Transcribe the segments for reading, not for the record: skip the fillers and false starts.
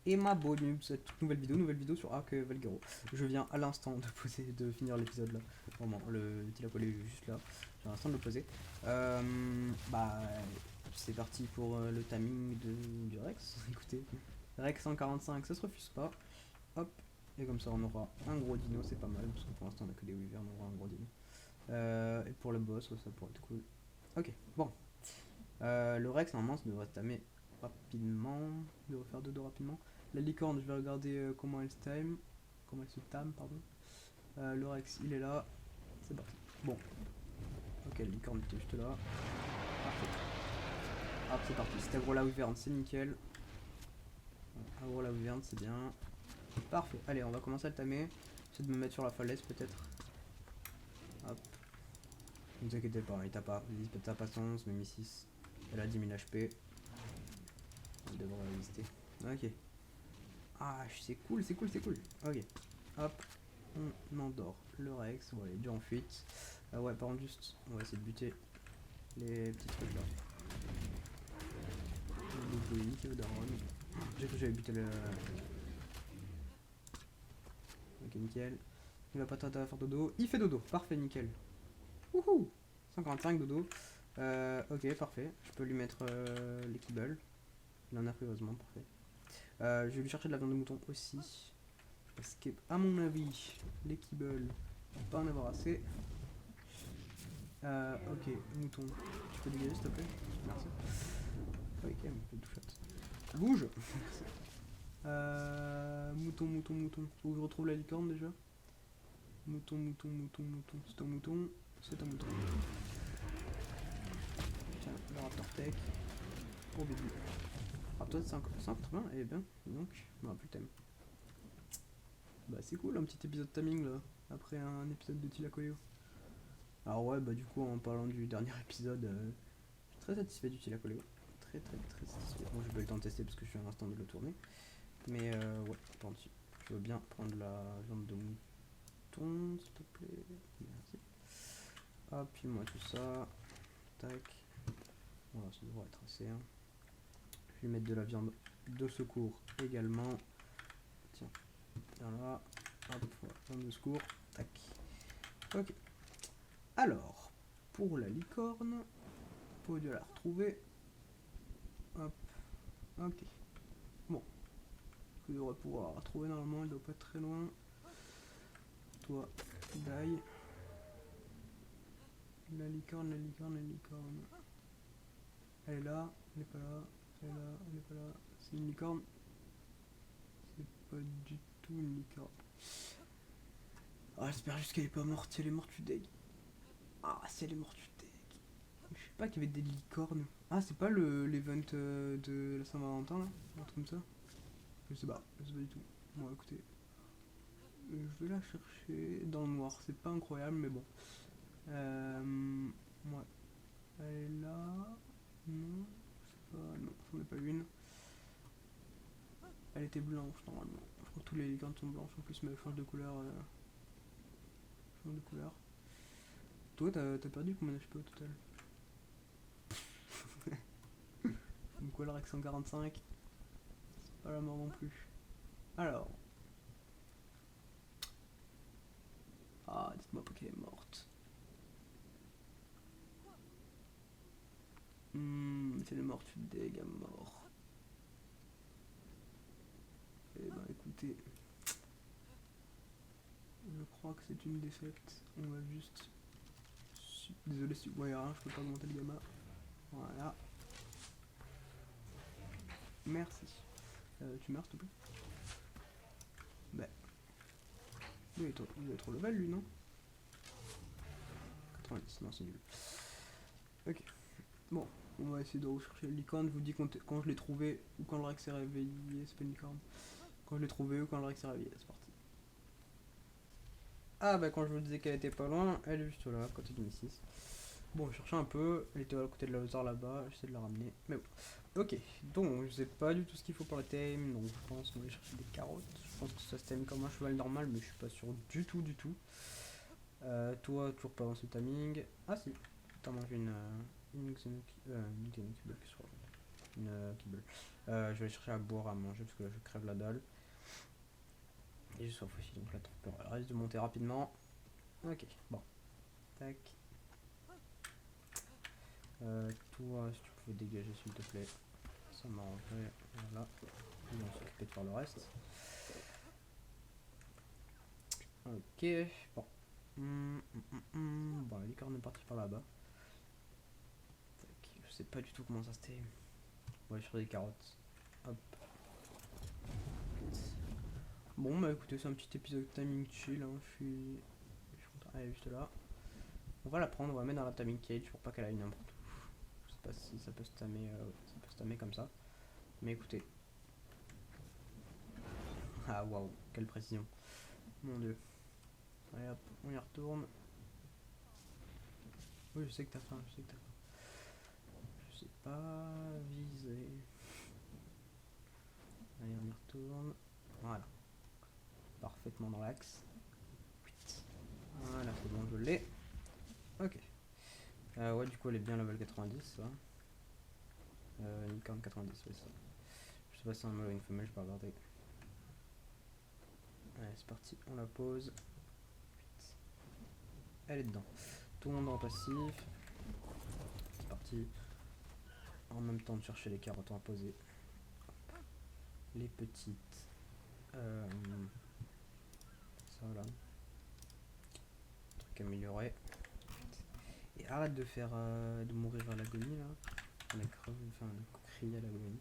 Et ma bonne, cette toute nouvelle vidéo sur Arc Valguero. Je viens à l'instant de poser, de finir l'épisode là. Vraiment, le Tilacolé est juste là. J'ai à l'instant de le poser. Bah, c'est parti pour le timing du Rex. Écoutez, Rex 145, ça se refuse pas. Hop, et comme ça on aura un gros dino, c'est pas mal. Parce que pour l'instant on a que des wyverns, on aura un gros dino. Et pour le boss, ça pourrait être cool. Ok, bon. Le Rex, normalement, ça devrait se tamer rapidement. Il devrait faire dodo rapidement. La licorne, je vais regarder comment elle se time. Comment elle se tame, pardon. Le Rex, il est là. C'est parti. Bon. Ok, la licorne était juste là. Parfait. Hop, c'est parti. Si t'aggro la wyvern, c'est nickel. Aggro la wyvern, c'est bien. Parfait. Allez, on va commencer à le tamer. J'essaie de me mettre sur la falaise, peut-être. Hop. Ne vous inquiétez pas, il tape pas. Il tape pas 11, mais 6. Elle a 10 000 HP. Elle devrait résister. Ok. Ah, c'est cool, c'est cool, c'est cool. Ok. Hop. On endort le Rex. Bon, il est déjà en fuite. Ouais, par contre, juste, on va essayer de buter les petits trucs là. Le Daron. J'ai cru que j'avais buté le. Ok, nickel. Il va pas tarder à faire dodo. Il fait dodo. Parfait, nickel. Wouhou! 145 dodo. Ok, parfait. Je peux lui mettre les kibbles. Il en a pris, heureusement, parfait. Je vais lui chercher de la viande de mouton aussi. Parce que, à mon avis, les kibbles, on va pas en avoir assez. Ok, mouton. Tu peux dégager s'il te plaît? Merci. Ok, elle me fait tout chat. Bouge! Mouton, mouton, mouton. Faut que je retrouve la licorne déjà. Mouton, mouton, mouton, mouton. C'est un mouton. C'est un mouton. Tiens, le raptor tech. Pour bébé. Raptor 180, eh bien, donc, je me rappelle le thème. Bah c'est cool, un petit épisode timing là, après un épisode de Tilakoyo. Alors ouais, bah du coup, en parlant du dernier épisode, je suis très satisfait du Tilakoyo. Très très très satisfait. Bon, j'ai pas eu le temps de tester parce que je suis à l'instant de le tourner. Mais ouais, par contre, je veux bien prendre la viande de mouton, s'il te plaît. Merci. Hop, puis moi tout ça. Tac. Voilà, ça devrait être assez. Hein. Je vais mettre de la viande de secours également. Tiens, voilà. Hop, voilà, viande de secours. Tac. Ok. Alors, pour la licorne, faut de la retrouver. Hop. Ok. Bon. Je devrais pouvoir la retrouver normalement, elle doit pas être très loin. Toi, die. La licorne, la licorne, la licorne. Elle est là, elle est pas là, elle est là, elle est pas là. C'est une licorne. C'est pas du tout une licorne. Ah, j'espère juste qu'elle est pas morte. Si elle est morte, tu deg. Ah, si elle est morte, tu deg. Je sais pas qu'il y avait des licornes. Ah, c'est pas l'event de la Saint-Valentin là? Un truc comme ça? Je sais pas du tout. Bon, écoutez. Je vais la chercher dans le noir. C'est pas incroyable, mais bon. Ouais. Elle est là. Non, je sais pas. Non, j'en ai pas une. Elle était blanche normalement. Je crois que tous les licornes sont blanches en plus, mais elle change de couleur. Change de couleur. Toi, t'as perdu combien d'HP au total? Donc, quoi, le Rex 145? C'est pas la mort non plus. Alors. Ah, dites-moi pas qu'elle est morte. Si elle est morte, tu te dégâts mort. Eh ben, écoutez. Je crois que c'est une défaite. On va juste. Désolé si vous voyez rien, je peux pas augmenter le gamma. Voilà. Merci. Tu meurs s'il te plaît? Bah. Il est trop level lui, non? 90, non c'est nul. Ok. Bon, on va essayer de rechercher la licorne. Je vous dis quand je l'ai trouvé ou quand le Rex s'est réveillé. C'est pas une licorne. Quand je l'ai trouvé ou quand le Rex s'est réveillé. C'est parti. Ah bah quand je vous disais qu'elle était pas loin, elle est juste là, à côté du Missis. Bon, je cherchais un peu, elle était à côté de la hauteur là-bas, j'essaie de la ramener, mais bon. Ok, donc je sais pas du tout ce qu'il faut pour la tame, donc je pense qu'on va aller chercher des carottes. Je pense que ça se tame comme un cheval normal, mais je suis pas sûr du tout, du tout. Toi, toujours pas avancé le timing. Ah si, t'as mangé une Xenocube qui soit. une kibble. Je vais aller chercher à boire, à manger parce que là je crève la dalle. Et j'ai soif aussi, donc la température risque de monter rapidement. Ok, bon. Tac. Toi, si tu pouvais dégager s'il te plaît, ça m'arrangerait. Voilà. Ils vont s'occuper de faire le reste. Ok, bon. Bon, la licorne est partie par là-bas. Je sais pas du tout comment ça se fait. On va aller chercher des carottes. Hop. Bon, bah écoutez, c'est un petit épisode timing chill. Hein. Je suis content. Elle est juste là. On va la prendre, on va la mettre dans la timing cage pour pas qu'elle aille n'importe où. Je sais pas si ça peut se tamer comme ça. Mais écoutez. Ah waouh, quelle précision. Mon dieu. Allez hop, on y retourne. Oui, je sais que t'as faim, je sais que t'as faim. Je sais pas viser. Allez, on y retourne. Voilà. Parfaitement dans l'axe. Voilà, c'est bon, je l'ai. Ok. Ouais, du coup, elle est bien level 90, ça. Licorne 90, oui, ça. Je sais pas si c'est un mâle ou une femelle, je vais pas regarder. Allez, c'est parti, on la pose. Elle est dedans. Tout le monde en passif. C'est parti. En même temps de chercher les carottes, on va poser les petites. Ça là. Truc amélioré. Et arrête de faire de mourir à l'agonie là. On est crevé, enfin crier à l'agonie.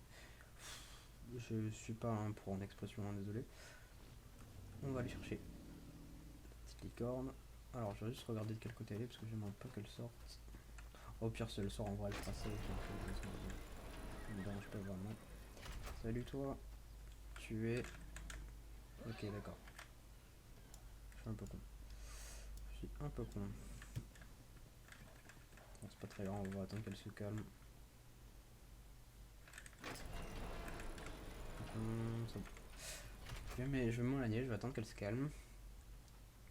Je suis pas un pro en expression, hein, désolé. On va aller chercher la petite licorne. Alors je vais juste regarder de quel côté elle est parce que j'aimerais pas qu'elle sorte. Au pire si elle sort en vrai elle sera safe. Ça me dérange pas vraiment. Salut toi. Tu es. Ok d'accord. Je suis un peu con. Je suis un peu con. Bon, c'est pas très grave, on va attendre qu'elle se calme. Je vais m'éloigner, je vais attendre qu'elle se calme.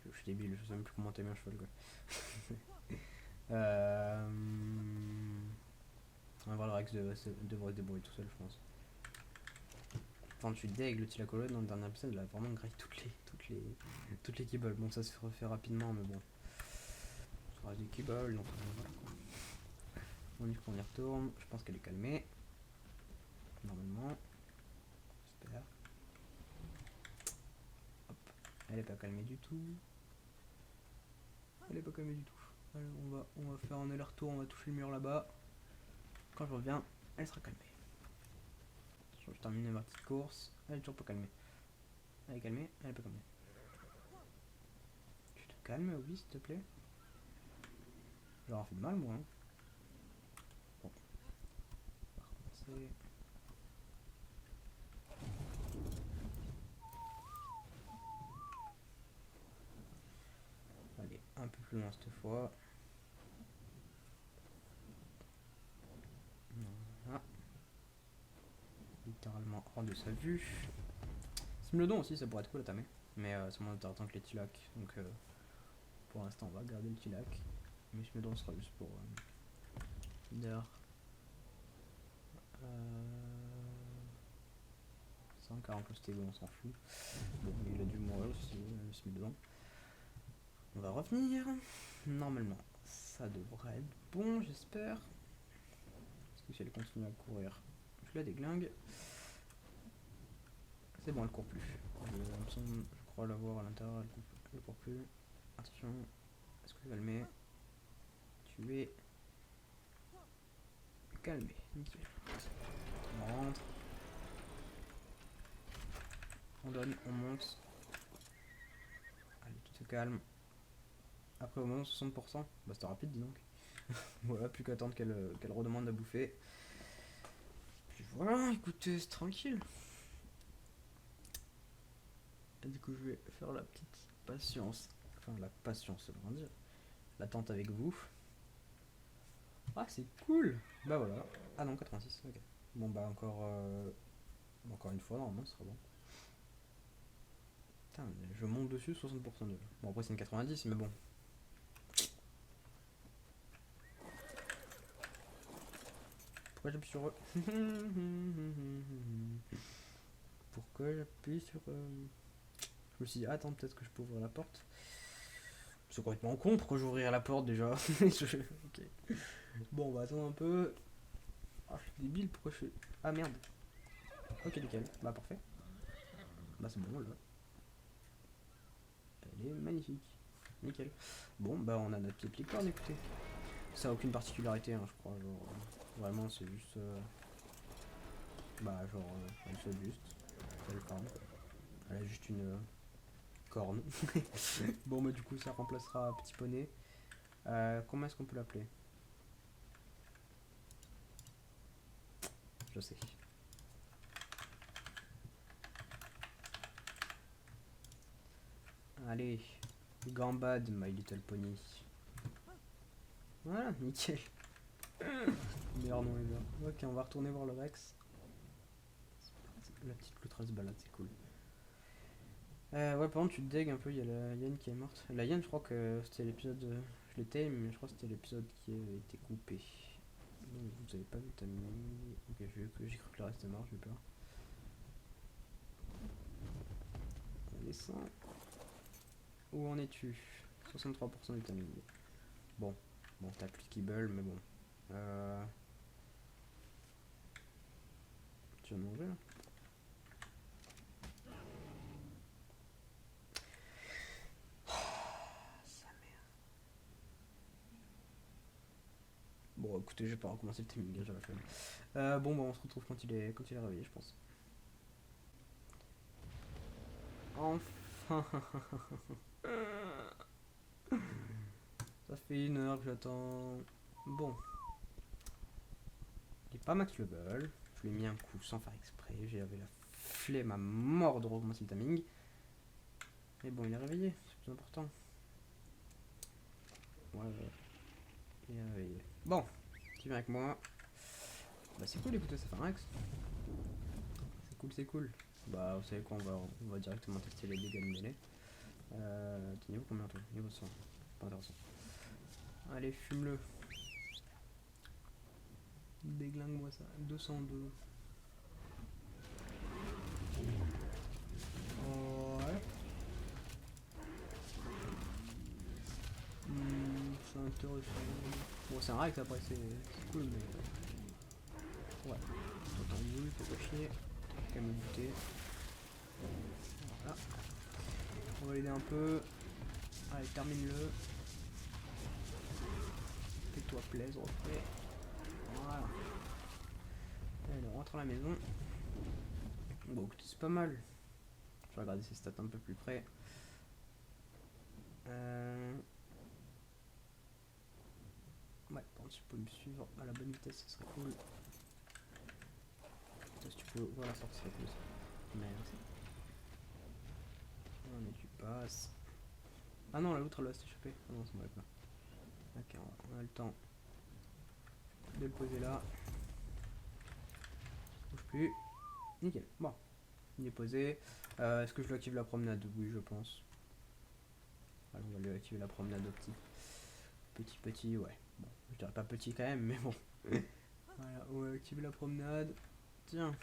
Je suis débile, je sais même plus comment t'aimer un cheval quoi. On va voir le Rex devrait se débrouiller tout seul, je pense. Enfin, tu deg le Tilacolo dans le dernier épisode, il a vraiment grillé toutes les kibbles. Bon, ça se refait rapidement, mais bon. Ça reste des kibbles, donc voilà quoi. Bon, du coup, on y retourne. Je pense qu'elle est calmée. Normalement. J'espère. Hop. Elle est pas calmée du tout. Elle est pas calmée du tout. Allez, on va faire un aller-retour, on va toucher le mur là-bas. Quand je reviens, elle sera calmée. Je termine ma petite course. Elle est toujours pas calmée. Elle est calmée, elle est pas calmée. Tu te calmes, oui, s'il te plaît. J'aurais fait de mal, moi. Hein. Bon. On va recommencer. Allez, un peu plus loin cette fois. Voilà. Littéralement hors de sa vue. Simlodon aussi, ça pourrait être cool à tamer. Mais c'est moins intéressant que les Tilac. Donc pour l'instant, on va garder le Tilac. Mais Simlodon sera juste pour leader. 140 stego, on s'en fout. Bon, il a dû mourir aussi, Simlodon. On va revenir. Normalement, ça devrait être bon, j'espère. Parce que si elle continue à courir, je la déglingue. C'est bon, elle court plus. Je crois la voir à l'intérieur, elle court plus. Attention, est-ce que je vais le mettre? Tu es calmé, nickel. On rentre. On donne, on monte. Allez, tu te calmes. Après au moment 60%, bah c'était rapide dis donc. Voilà, plus qu'à attendre qu'elle redemande à bouffer. Puis voilà, écoutez, c'est tranquille. Et du coup je vais faire la petite patience. Enfin la patience, ça veut dire. L'attente avec vous. Ah c'est cool. Bah voilà. Ah non, 86, ok. Bon bah encore une fois, normalement ce sera bon. Putain, je monte dessus 60% de. Bon après c'est une 90, mais bon. Pourquoi j'appuie sur eux? Pourquoi j'appuie sur Je me suis dit, attends, peut-être que je peux ouvrir la porte. C'est complètement con, pourquoi j'ouvrirais la porte déjà? Ok. Bon, on va attendre un peu. Ah, je suis débile, pourquoi je fais. Ah merde. Ok, nickel. Bah, parfait. Bah, c'est bon, là. Elle est magnifique. Nickel. Bon, bah, on a notre petite licorne, écoutez. Ça a aucune particularité, hein, je crois. Genre, vraiment, c'est juste. Bah, genre, elle saute juste. Elle parle. Elle a juste une corne. Bon, bah, du coup, ça remplacera Petit Poney. Comment est-ce qu'on peut l'appeler? Je sais. Allez, gambade, My Little Pony. Voilà, nickel. Meilleur nom ever. Ok, on va retourner voir le Rex. La petite loutre se balade, c'est cool. Ouais, par contre, tu te dégues un peu, il y a la hyène qui est morte. La hyène, je crois que c'était l'épisode. Je l'étais, mais je crois que c'était l'épisode qui a été coupé. Donc, vous avez pas vu ta mini. Ok, j'ai cru que le reste était mort, j'ai eu peur. On descend. Où en es-tu? 63% de vitamine. Bon, t'as plus de kibble, mais bon. Tu vas manger là? Bon, écoutez, je vais pas recommencer le timing, j'ai la flemme. Bon, bah, on se retrouve quand il est réveillé, je pense. Enfin. Ça fait 1 heure que j'attends. Bon. Il est pas max level. Je lui ai mis un coup sans faire exprès. J'avais la flemme à mort de recommencer le timing. Mais bon, il est réveillé, c'est plus important. Ouais. Il est réveillé. Bon, tu viens avec moi. Bah, c'est cool, écoutez, ça fait un Rex. C'est cool. Bah, vous savez quoi, on va directement tester les dégâts de mêlée. T'es niveau combien toi? Niveau 100. Pas intéressant. Allez, fume-le. Déglingue-moi ça. 202. Ouais. C'est intéressant. Bon, c'est un Rex après, c'est cool, mais. Ouais. Toi, t'en boule, fais pas chier. T'as qu'à me buter. Voilà. On va l'aider un peu. Allez, termine-le. Fais-toi plaisir, refais. Voilà. Allez, on rentre à la maison. Bon, écoutez, c'est pas mal. Je vais regarder ses stats un peu plus près. Ouais, par contre, si tu peux me suivre à la bonne vitesse, ça serait cool. Si tu peux ouvrir la porte, ça serait cool. Merci. Oh, mais tu passes. Ah non, l'autre elle va s'échapper. Ah non, ça m'arrête pas. Ok, on a le temps de le poser là. Bouge plus. Nickel. Bon, il est posé. Est-ce que je lui active la promenade? Oui, je pense. Alors, on va lui activer la promenade au petit, ouais. Bon, je dirais pas petit quand même, mais bon. Voilà, on va activer la promenade. Tiens.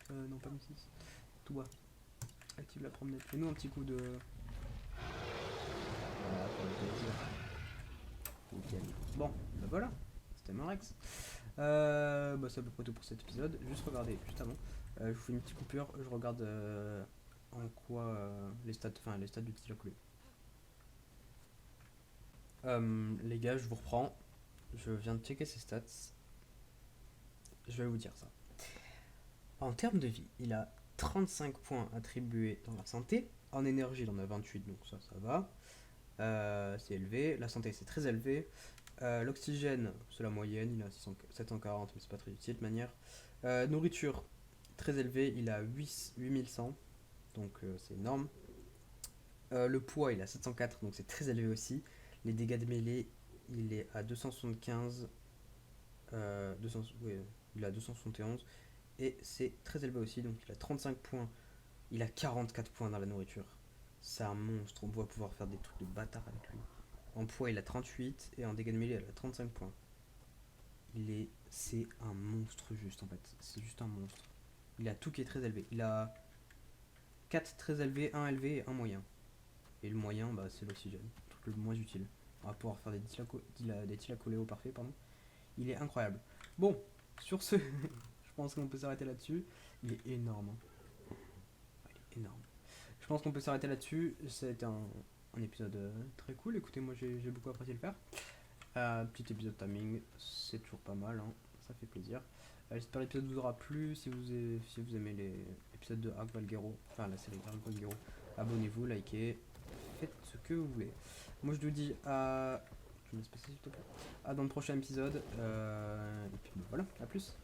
Non, pas M6. Toi. Active la promenade. Fais-nous un petit coup de. Voilà, pour le plaisir. Nickel. Bon, bah voilà. C'était mon Rex. Bah c'est à peu près tout pour cet épisode. Juste regardez, juste avant. Je vous fais une petite coupure. Je regarde en quoi les stats du petit coulé. Les gars, je vous reprends. Je viens de checker ses stats. Je vais vous dire ça. En termes de vie, il a 35 points attribués dans la santé. En énergie, il en a 28, donc ça va. C'est élevé. La santé, c'est très élevé. L'oxygène, c'est la moyenne, il a 740, mais c'est pas très utile de manière. Nourriture, très élevé, il a 8100, donc c'est énorme. Le poids, il a 704, donc c'est très élevé aussi. Les dégâts de mêlée, il est à 275. 200, ouais, il a 271. Et c'est très élevé aussi, donc il a 35 points. Il a 44 points dans la nourriture. C'est un monstre, on va pouvoir faire des trucs de bâtard avec lui. En poids, il a 38 et en dégâts de mêlée, il a 35 points. Il est c'est un monstre juste en fait. C'est juste un monstre. Il a tout qui est très élevé. Il a 4 très élevés, 1 élevé et un moyen. Et le moyen, bah, c'est l'oxygène. Le truc le moins utile. On va pouvoir faire des thylacoléos parfaits, pardon. Il est incroyable. Bon, sur ce, je pense qu'on peut s'arrêter là-dessus. Il est énorme. Hein. Il est énorme. Je pense qu'on peut s'arrêter là-dessus. Ça a été un épisode très cool. Écoutez, moi j'ai beaucoup apprécié le faire. Petit épisode timing, c'est toujours pas mal, hein. Ça fait plaisir. J'espère que l'épisode vous aura plu. Si vous aimez les épisodes de Arc Valguero, enfin la série Arc Valguero, abonnez-vous, likez, faites ce que vous voulez. Moi je vous dis à. Je me laisse passer s'il te plaît. À dans le prochain épisode. Et puis voilà, à plus.